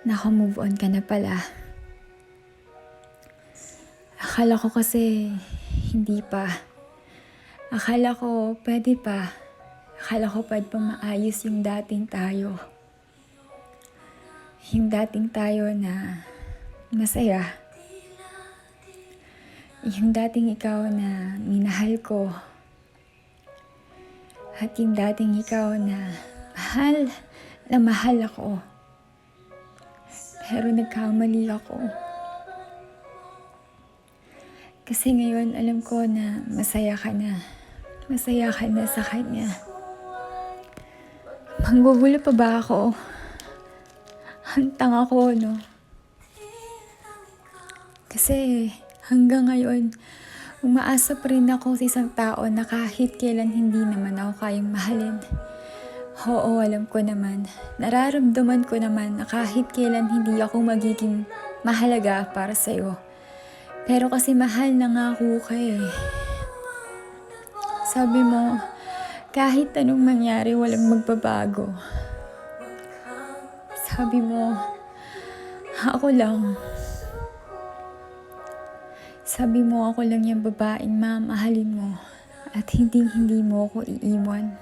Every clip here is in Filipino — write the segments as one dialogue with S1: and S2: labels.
S1: Naka-move on ka na pala. Akala ko kasi hindi pa. Akala ko pwede pa. Akala ko pwede pa maayos yung dating tayo. Yung dating tayo na masaya. Yung dating ikaw na minahal ko. At yung dating ikaw na mahal ako. Pero nagkamali ako. Kasi ngayon alam ko na masaya ka na. Masaya ka na sa kanya. Manggugulo pa ba ako? Hantang ako, no? Kasi hanggang ngayon, umaasa pa rin ako sa isang tao na kahit kailan hindi naman ako kayang mahalin. Oo, alam ko naman. Nararamdaman ko naman na kahit kailan hindi ako magiging mahalaga para sa'yo. Pero kasi mahal na nga ako ka eh. Sabi mo, kahit anong mangyari, walang magbabago. Sabi mo, ako lang. Sabi mo, ako lang yung babaeng mamahalin mo at hindi mo ako iiwan.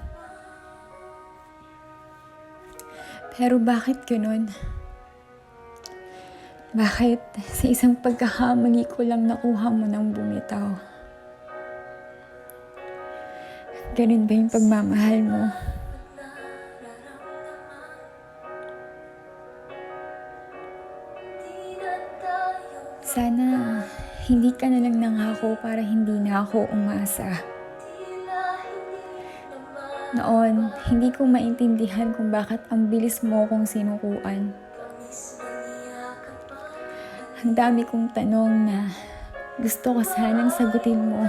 S1: Pero bakit ganun? Bakit sa isang pagkakamali ko lang nakuha mo ng bumitaw? Ganun ba yung pagmamahal mo? Sana hindi ka na lang nangako para hindi na ako umasa. Noon, hindi ko maintindihan kung bakit ang bilis mo kong sinukuan. Ang dami kong tanong na gusto ko sanang sagutin mo.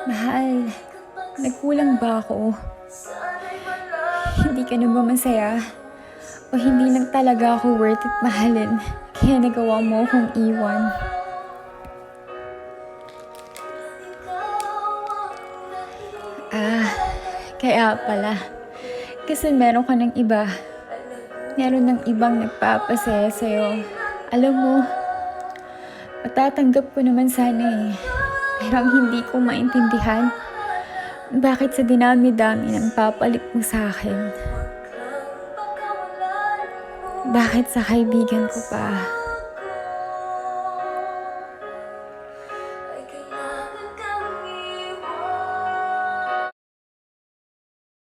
S1: Mahal, nagkulang ba ako? Hindi ka na ba masaya? O hindi lang talaga ako worth it mahalin, kaya nagawa mo akong iwan? Kaya pala. Kasi meron ka ng iba. Meron ng ibang nagpapasaya sa'yo. Alam mo, matatanggap ko naman sana eh. Pero ang hindi ko maintindihan, bakit sa dinami-dami ng papalit mo sa akin? Bakit sa kaibigan ko pa?